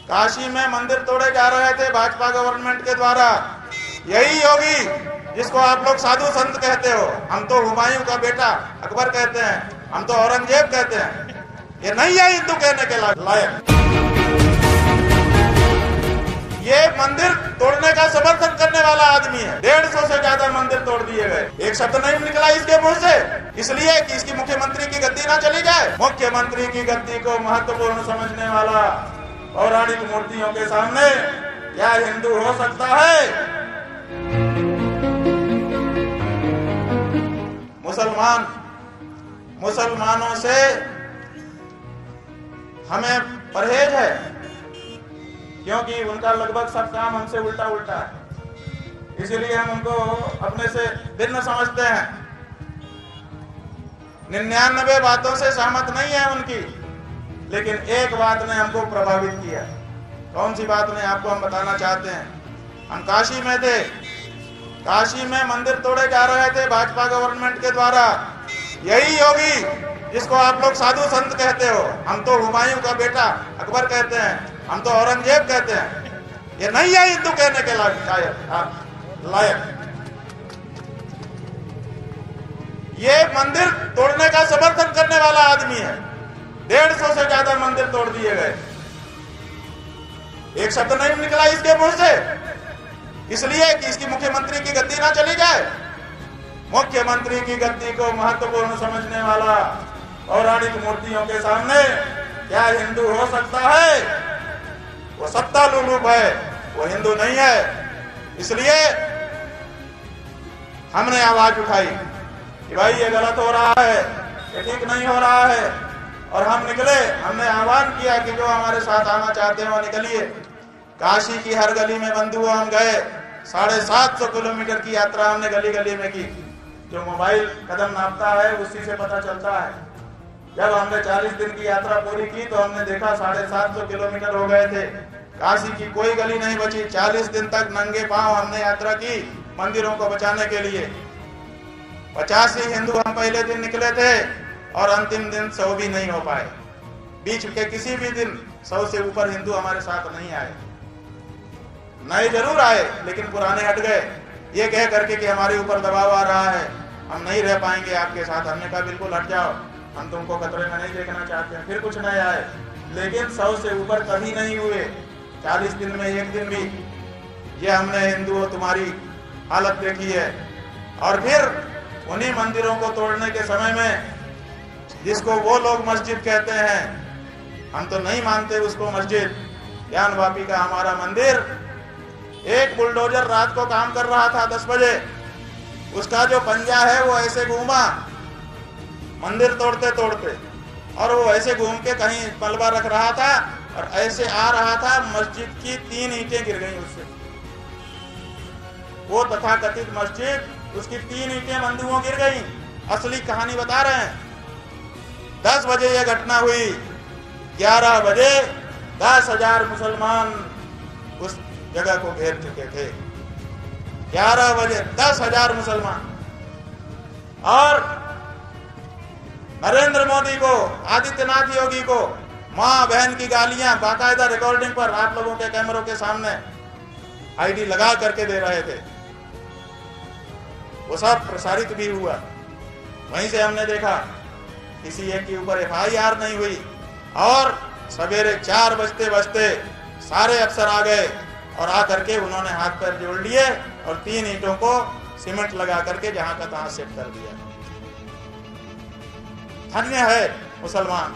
काशी में मंदिर तोड़े जा रहे थे भाजपा गवर्नमेंट के द्वारा। यही योगी जिसको आप लोग साधु संत कहते हो, हम तो हुमायूं का बेटा अकबर कहते हैं, हम तो औरंगजेब कहते हैं, ये नहीं है हिंदू कहने के लायक। ये मंदिर तोड़ने का समर्थन करने वाला आदमी है। 150 से ज्यादा मंदिर तोड़ दिए गए, एक शब्द नहीं निकला इसके मुंह से, इसलिए कि इसकी मुख्यमंत्री की गद्दी ना चली जाए। मुख्यमंत्री की गद्दी को महत्वपूर्ण समझने वाला पौराणिक मूर्तियों के सामने क्या हिंदू हो सकता है? मुसलमानों से हमें परहेज है, क्योंकि उनका लगभग सब काम हमसे उल्टा है, इसीलिए हम उनको अपने से भिन्न समझते हैं। 99 बातों से सहमत नहीं है उनकी, लेकिन एक बात ने हमको प्रभावित किया। कौन सी बात ने आपको हम बताना चाहते हैं। हम काशी में थे, काशी में मंदिर तोड़े जा रहे थे भाजपा गवर्नमेंट के द्वारा। यही योगी जिसको आप लोग साधु संत कहते हो, हम तो हुमायूं का बेटा अकबर कहते हैं, हम तो औरंगजेब कहते हैं, ये नहीं है हिंदू कहने के लायक। ये मंदिर तोड़ने का समर्थन करने वाला आदमी है। 150 से ज्यादा मंदिर तोड़ दिए गए, एक शब्द नहीं निकला इसके मुंह से, इसलिए कि इसकी मुख्यमंत्री की गद्दी ना चली जाए। मुख्यमंत्री की गद्दी को महत्वपूर्ण समझने वाला पौराणिक मूर्तियों के सामने क्या हिंदू हो सकता है? वो सत्ता लुलूप है, वो हिंदू नहीं है। इसलिए हमने आवाज उठाई कि भाई ये गलत हो रहा है, ये ठीक नहीं हो रहा है, और हम निकले। हमने आह्वान किया कि जो हमारे साथ आना चाहते हैं वो निकलिए। काशी की हर गली में बंधु हम गए। 750 किलोमीटर की यात्रा हमने गली गली में की। जो मोबाइल कदम नापता है उसी से पता चलता है। जब हमने 40 दिन की यात्रा पूरी की तो हमने देखा 750 किलोमीटर हो गए थे, काशी की कोई गली नहीं बची। 40 दिन तक नंगे पांव हमने यात्रा की मंदिरों को बचाने के लिए। 85 हिंदू हम पहले दिन निकले थे और अंतिम दिन 100 भी नहीं हो पाए। बीच के किसी भी दिन 100 से ऊपर हिंदू हमारे साथ नहीं आए। नए जरूर आए, लेकिन पुराने हट गए, ये कह करके कि हमारे ऊपर दबाव आ रहा है, हम नहीं रह पाएंगे आपके साथ। हमने कहा बिल्कुल हट जाओ, हम तुमको खतरे में नहीं देखना चाहते हैं। फिर कुछ नए आए, लेकिन 100 से ऊपर कभी नहीं हुए 40 दिन में एक दिन भी। ये हमने हिंदुओं तुम्हारी हालत देखी है। और फिर उन्हीं मंदिरों को तोड़ने के समय में, जिसको वो लोग मस्जिद कहते हैं, हम तो नहीं मानते उसको मस्जिद, ज्ञानवापी का हमारा मंदिर, एक बुलडोजर रात को काम कर रहा था 10 बजे, उसका जो पंजा है वो ऐसे घूमा मंदिर तोड़ते तोड़ते, और वो ऐसे घूम के कहीं मलबा रख रहा था और ऐसे आ रहा था, मस्जिद की 3 ईंटें गिर गई उससे। वो तथाकथित मस्जिद, उसकी 3 ईंटें बंधुओं गिर गई। असली कहानी बता रहे हैं। 10 बजे यह घटना हुई, 11 बजे 10,000 मुसलमान उस जगह को घेर चुके थे। 11 बजे 10,000 मुसलमान। और नरेंद्र मोदी को, आदित्यनाथ योगी को मां बहन की गालियां बाकायदा रिकॉर्डिंग पर आप लोगों के कैमरों के सामने आईडी लगा करके दे रहे थे। वो सब प्रसारित भी हुआ। वहीं से हमने देखा किसी एक के ऊपर FIR नहीं हुई, और सवेरे 4 बजते सारे अफसर आ गए और आकर के उन्होंने हाथ पैर जोड़ लिए और 3 ईंटों को सीमेंट लगा करके जहां का तहां सेट कर दिया। धन्य है मुसलमान,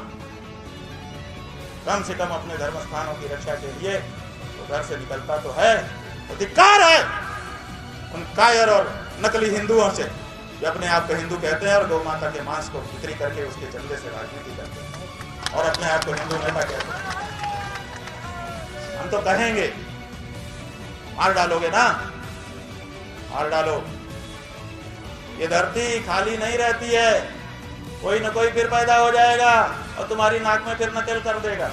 कम से कम अपने धर्म स्थानों की रक्षा के लिए तो घर से निकलता तो है। तो धिक्कार है उन कायर और नकली हिंदुओं से जो अपने आप को हिंदू कहते हैं और गौ माता के मांस को बिक्री करके उसके चंदे से राजनीति करते हैं और अपने आप को हिंदू नेता कहते हैं। हम तो कहेंगे, मार डालोगे ना, मार डालो। ये धरती खाली नहीं रहती है, कोई न कोई फिर पैदा हो जाएगा और तुम्हारी नाक में फिर नकल कर देगा।